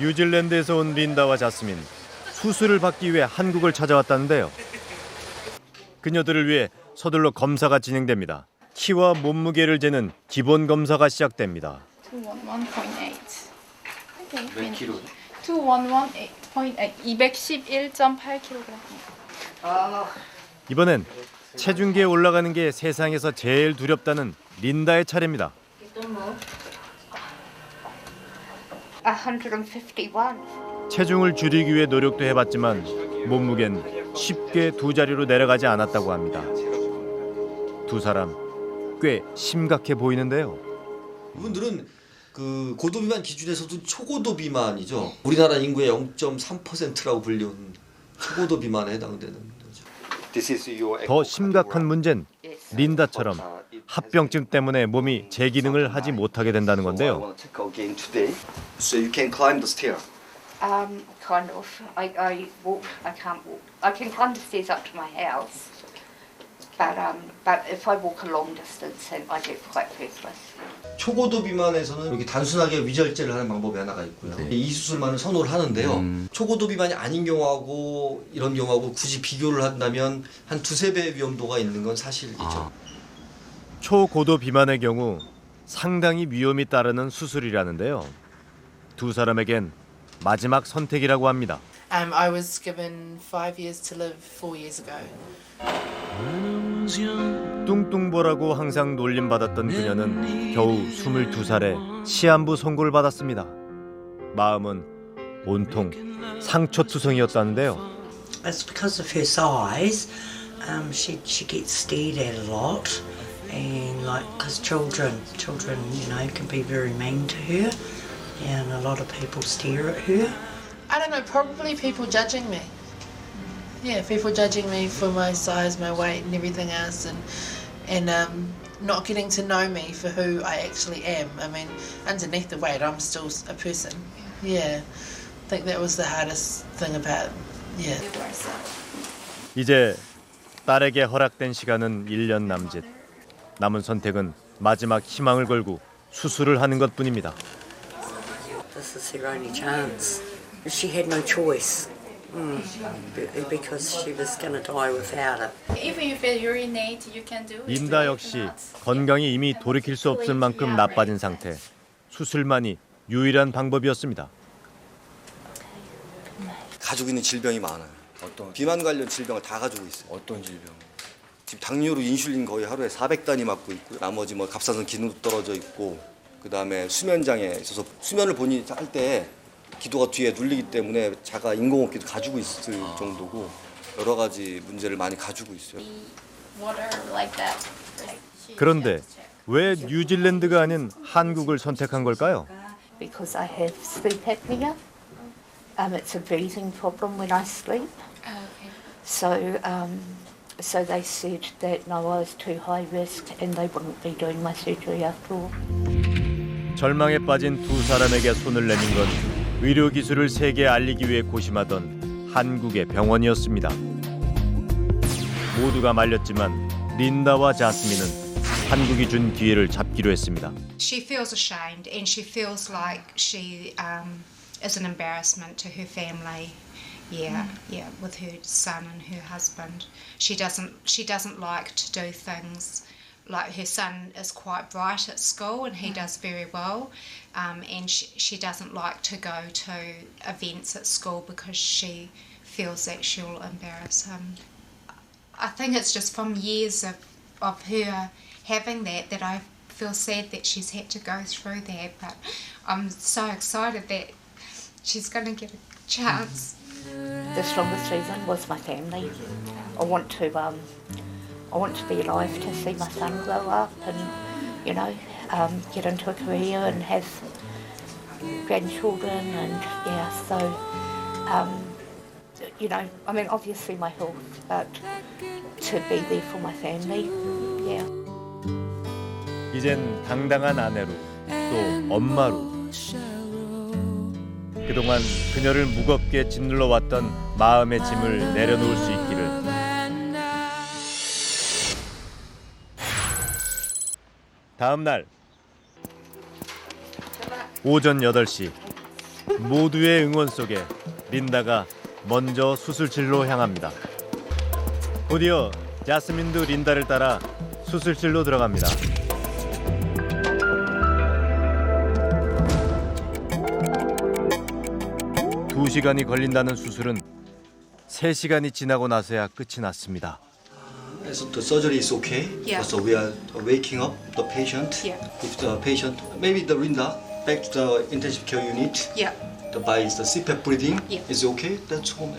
뉴질랜드에서 온 린다와 자스민, 수술을 받기 위해 한국을 찾아왔다는데요. 그녀들을 위해 서둘러 검사가 진행됩니다. 키와 몸무게를 재는 기본 검사가 시작됩니다. 211.8. 몇 킬로? 211.8. 211.8kg. 이번엔 체중계에 올라가는 게 세상에서 제일 두렵다는 린다의 차례입니다. 151. 체중을 줄이기 위해 노력도 해봤지만 몸무게는 쉽게 두 자리로 내려가지 않았다고 합니다. 두 사람 꽤 심각해 보이는데요. 이분들은 그 고도비만 기준에서도 초고도 비만이죠. 우리나라 인구의 0.3%라고 불리는 초고도 비만에 해당되는 거죠. 더 심각한 문제는 린다처럼 합병증 때문에 몸이 제 기능을 하지 못하게 된다는 건데요. Kind of. I walk. I can't walk. I can climb the stairs up to my house, but if I walk a long distance, then I get quite breathless. 초고도 비만에서는 이렇게 단순하게 위절제를 하는 방법이 하나가 있고요. 이 수술만을 선호를 하는데요. 초고도 비만이 아닌 경우하고 이런 경우하고 굳이 비교를 한다면 한 두세 배의 위험도가 있는 건 사실이죠. 초고도 비만의 경우 상당히 위험이 따르는 수술이라는데요. 두 사람에겐 마지막 선택이라고 합니다. I was given 5 years to live 4 years ago. 뚱뚱보라고 항상 놀림받았던 그녀는 겨우 22살에 시한부 선고를 받았습니다. 마음은 온통 상처투성이었다는데요. It's because of her size. She gets stared at a lot, and like because children, can be very mean to her, and a lot of people stare at her. I don't know, probably people judging me. Yeah, people judging me for my size, my weight, and everything else, and not getting to know me for who I actually am. I mean, underneath the weight, I'm still a person. Yeah, I think that was the hardest thing about. Yeah. 이제 딸에게 허락된 시간은 1년 남짓. 남은 선택은 마지막 희망을 걸고 수술을 하는 것뿐입니다. This is her only chance. She had no choice. Because she was going to die without it. If you feel urinate, you can do it. 린다 역시 건강이 이미 돌이킬 수 없을 만큼 나빠진 상태. 수술만이 유일한 방법이었습니다. 가지고 있는 질병이 많아요. 어떤 비만 관련 질병을 다 가지고 있어요. 어떤 질병? 지금 당뇨로 인슐린 거의 하루에 400단위 맞고 있고요. 나머지 뭐 갑상선 기능도 떨어져 있고, 그 다음에 수면 장애 있어서 수면을 본인이 할 때 기도가 뒤에 눌리기 때문에 자가 인공호흡기도 가지고 있을 정도고 여러 가지 문제를 많이 가지고 있어요. Water like that. 그런데 왜 뉴질랜드가 아닌 한국을 선택한 걸까요? Because I have sleep apnea. It's a breathing problem when I sleep. So they said that no, I was too high risk and they wouldn't be doing my surgery after all. 절망에 빠진 두 사람에게 손을 내민 건 의료 기술을 세계에 알리기 위해 고심하던 한국의 병원이었습니다. 모두가 말렸지만 린다와 자스민은 한국이 준 기회를 잡기로 했습니다. She feels ashamed and she feels like she is an embarrassment to her family. Yeah, with her son and her husband. She doesn't like to do things. Like her son is quite bright at school and he does very well, and she doesn't like to go to events at school because she feels that she'll embarrass him. I think it's just from years of her having that I feel sad that she's had to go through that, but I'm so excited that she's going to get a chance. The strongest reason was my family. I want to be alive to see my son grow up and, get into a career and have grandchildren and obviously my health, but to be there for my family, yeah. 이젠 당당한 아내로 또 엄마로 그동안 그녀를 무겁게 짓눌러 왔던 마음의 짐을 내려놓을 수 있기를. 다음 날 오전 8시 모두의 응원 속에 린다가 먼저 수술실로 향합니다. 곧이어 자스민도 린다를 따라 수술실로 들어갑니다. 두 시간이 걸린다는 수술은 3시간이 지나고 나서야 끝이 났습니다. So the surgery is okay. Yeah. So we are waking up the patient. Yeah. If the patient, maybe the Linda, back to the intensive care unit. Yeah. By the CPAP breathing Yeah. is okay. That's all.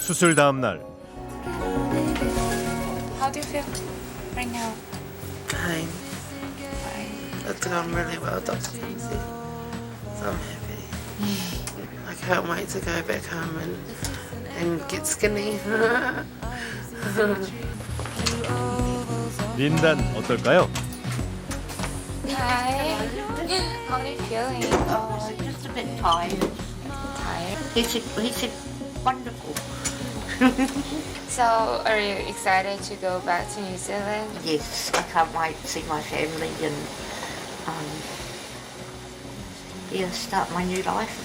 수술 다음 날 How do you feel right now? Pain. That's gone really well, Dr. Lindsay. So I'm happy. I can't wait to go back home and get skinny. 린단 어떨까요? Hi. How are you feeling? Just a bit tired. Tired. He said wonderful. So, are you excited to go back to New Zealand? Yes, I can't wait to see my family and start my new life.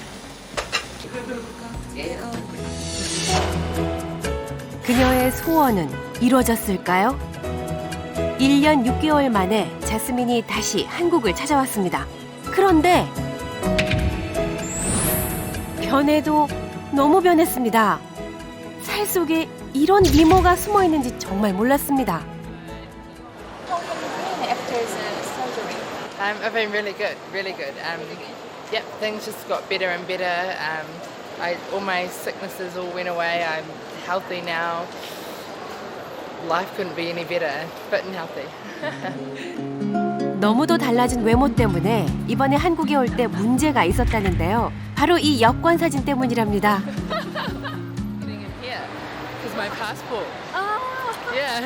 그녀의 소원은 이루어졌을까요? 1년 6개월 만에 자스민이 다시 한국을 찾아왔습니다. 그런데 변해도 너무 변했습니다. 살 속에 이런 미모가 숨어 있는지 정말 몰랐습니다. After the surgery. I've been really good, really good. Yep, things just got better and better. All my sicknesses all went away. I'm healthy now. Life couldn't be any better, fit and healthy. 너무도 달라진 외모 때문에 이번에 한국에 올 때 문제가 있었다는데요. 바로 이 여권 사진 때문이랍니다. Getting in here because my passport. Yeah.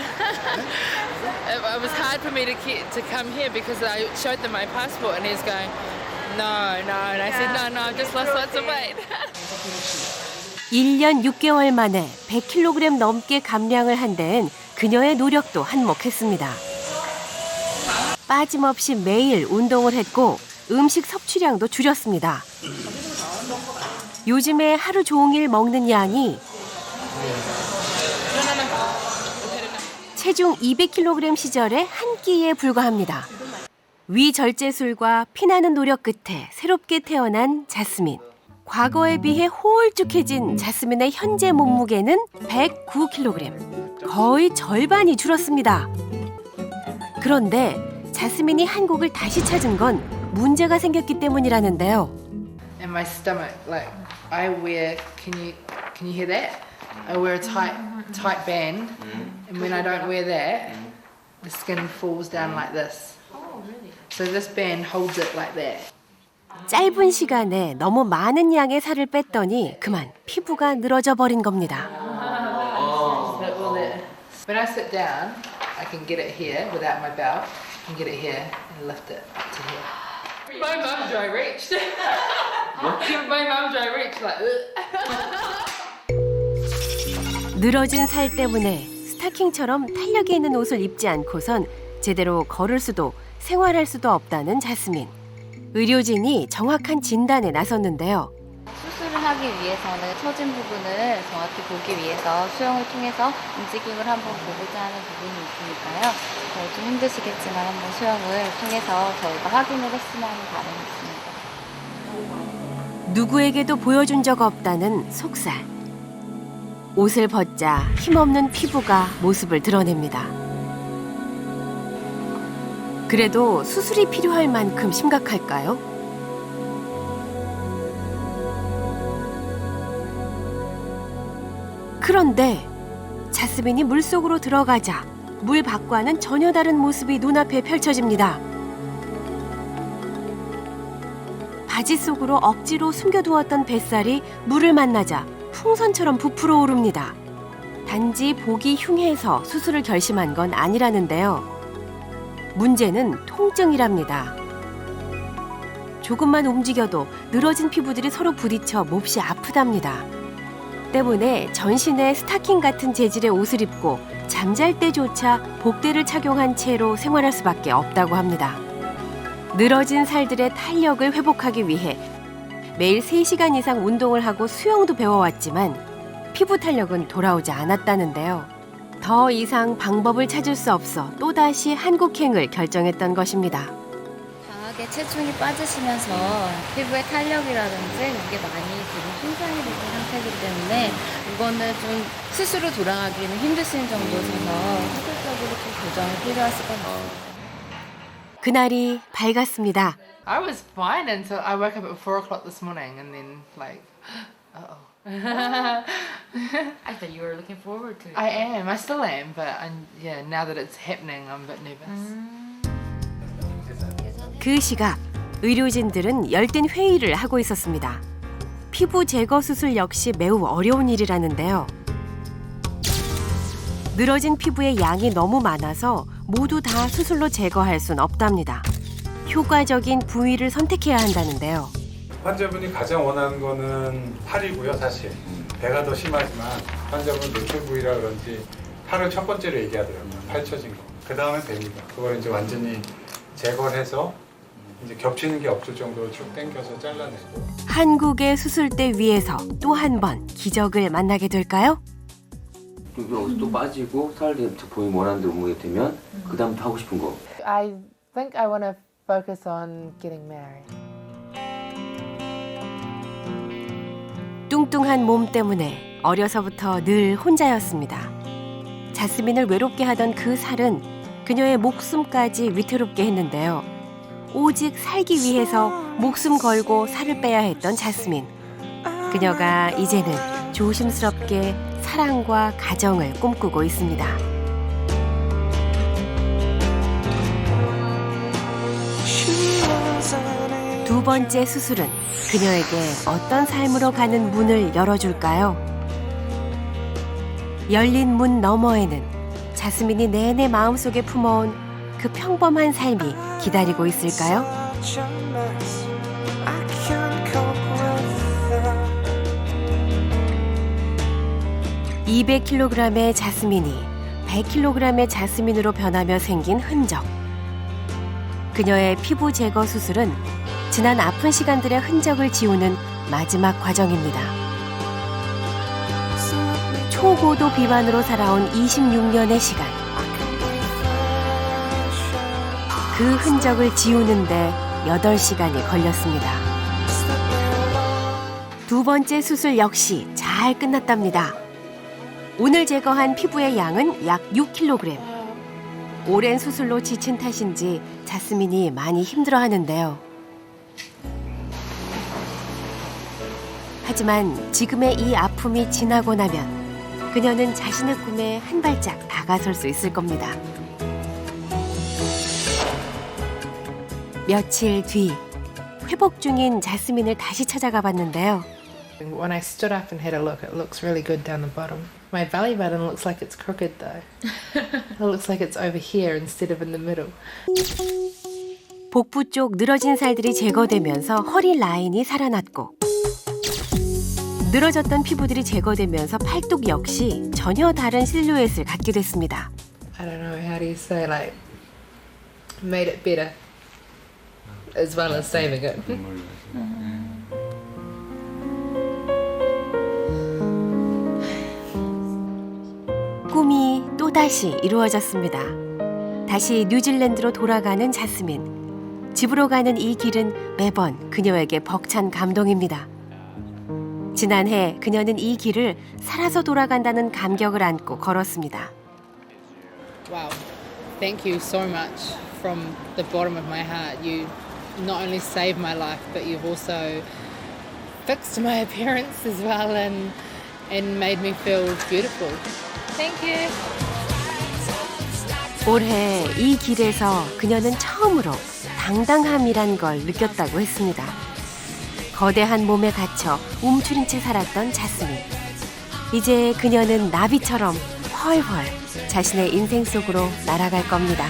It was hard for me to come here because I showed them my passport and he's going, no. And I said, no, I've just lost lots of weight. 1년 6개월 만에 100kg 넘게 감량을 한 데엔 그녀의 노력도 한몫했습니다. 빠짐없이 매일 운동을 했고 음식 섭취량도 줄였습니다. 요즘에 하루 종일 먹는 양이 체중 200kg 시절의 한 끼에 불과합니다. 위절제술과 피나는 노력 끝에 새롭게 태어난 자스민. 과거에 비해 홀쭉해진 자스민의 현재 몸무게는 109kg. 거의 절반이 줄었습니다. 그런데 자스민이 한국을 다시 찾은 건 문제가 생겼기 때문이라는데요. And my stomach, like I wear, can you hear that? I wear a tight band, and when I don't wear that, the skin falls down like this. Oh, really? So this band holds it like that. 짧은 시간에 너무 많은 양의 살을 뺐더니 그만 피부가 늘어져 버린 겁니다. When I sit down, I can get it here without my belt. I can get it here and lift it to here. My mum dry reached. My mum dry reached like. 늘어진 살 때문에 스타킹처럼 탄력이 있는 옷을 입지 않고선 제대로 걸을 수도 생활할 수도 없다는 자스민. 의료진이 정확한 진단에 나섰는데요. 수술을 하기 위해서는 처진 부분을 정확히 보기 위해서 수영을 통해서 움직임을 한번 보고자 하는 부분이 있으니까요. 좀 힘드시겠지만 한번 수영을 통해서 저희가 확인을 했으면 하는 바람이 있습니다. 누구에게도 보여준 적 없다는 속살. 옷을 벗자 힘없는 피부가 모습을 드러냅니다. 그래도 수술이 필요할 만큼 심각할까요? 그런데 자스민이 물속으로 들어가자 물 밖과는 전혀 다른 모습이 눈앞에 펼쳐집니다. 바지 속으로 억지로 숨겨두었던 뱃살이 물을 만나자 풍선처럼 부풀어 오릅니다. 단지 보기 흉해서 수술을 결심한 건 아니라는데요. 문제는 통증이랍니다. 조금만 움직여도 늘어진 피부들이 서로 부딪혀 몹시 아프답니다. 때문에 전신에 스타킹 같은 재질의 옷을 입고 잠잘 때조차 복대를 착용한 채로 생활할 수밖에 없다고 합니다. 늘어진 살들의 탄력을 회복하기 위해 매일 3시간 이상 운동을 하고 수영도 배워왔지만 피부 탄력은 돌아오지 않았다는데요. 더 이상 방법을 찾을 수 없어 또다시 한국행을 결정했던 것입니다. 강하게 체중이 빠지시면서 피부의 탄력이라든지 이게 많이 지금 손상이 되는 상태이기 때문에 이거는 좀 스스로 돌아가기는 힘드신 정도셔서 수술적으로 좀 교정이 필요하실 것 같습니다. 그날이 밝았습니다. I was fine until I woke up at 4 o'clock this morning and then like, uh-oh. I thought you were looking forward to it. I am, I still am, but yeah, now that it's happening, I'm a bit nervous. 그 시각 의료진들은 열띤 회의를 하고 있었습니다. 피부 제거 수술 역시 매우 어려운 일이라는데요. 늘어진 피부의 양이 너무 많아서 모두 다 수술로 제거할 순 없답니다. 효과적인 부위를 선택해야 한다는데요. 환자분이 가장 원하는 거는 팔이고요, 사실. 배가 더 심하지만 환자분 노출 부위라 그런지 팔을 첫 번째로 얘기하더라고요. 팔 처진 거. 그 다음에 배입니다. 그걸 이제 완전히 제거를 해서 이제 겹치는 게 없을 정도로 쭉 당겨서 잘라내고. 한국의 수술대 위에서 또 한 번 기적을 만나게 될까요? 여기 어디서 또 빠지고 살이 본인 원하는 대로 몸무게 되면 그 다음부터 하고 싶은 거. I think I want to focus on getting married. 뚱뚱한 몸 때문에 어려서부터 늘 혼자였습니다. 자스민을 외롭게 하던 그 살은 그녀의 목숨까지 위태롭게 했는데요. 오직 살기 위해서 목숨 걸고 살을 빼야 했던 자스민. 그녀가 이제는 조심스럽게 사랑과 가정을 꿈꾸고 있습니다. 두 번째 수술은 그녀에게 어떤 삶으로 가는 문을 열어줄까요? 열린 문 너머에는 자스민이 내내 마음속에 품어온 그 평범한 삶이 기다리고 있을까요? 200kg의 자스민이 100kg의 자스민으로 변하며 생긴 흔적. 그녀의 피부 제거 수술은 지난 아픈 시간들의 흔적을 지우는 마지막 과정입니다. 초고도 비만으로 살아온 26년의 시간. 그 흔적을 지우는데 8시간이 걸렸습니다. 두 번째 수술 역시 잘 끝났답니다. 오늘 제거한 피부의 양은 약 6kg. 오랜 수술로 지친 탓인지 자스민이 많이 힘들어하는데요. 하지만 지금의 이 아픔이 지나고 나면 그녀는 자신의 꿈에 한 발짝 다가설 수 있을 겁니다. 며칠 뒤 회복 중인 자스민을 다시 찾아가 봤는데요. When I stood up and had a look, it looks really good down the bottom. My belly button looks like it's crooked though. It looks like it's over here instead of in the middle. 복부 쪽 늘어진 살들이 제거되면서 허리 라인이 살아났고 늘어졌던 피부들이 제거되면서 팔뚝 역시 전혀 다른 실루엣을 갖게 됐습니다. I don't know, how do you say, like, made it better as well as saving it. 꿈이 또다시 이루어졌습니다. 다시 뉴질랜드로 돌아가는 자스민. 집으로 가는 이 길은 매번 그녀에게 벅찬 감동입니다. 지난해 그녀는 이 길을 살아서 돌아간다는 감격을 안고 걸었습니다. Wow, thank you so much from the bottom of my heart. You not only saved my life, but you've also fixed my appearance as well and made me feel beautiful. Thank you. 올해 이 길에서 그녀는 처음으로 당당함이란 걸 느꼈다고 했습니다. 거대한 몸에 갇혀 움츠린 채 살았던 자스민. 이제 그녀는 나비처럼 훨훨 자신의 인생 속으로 날아갈 겁니다.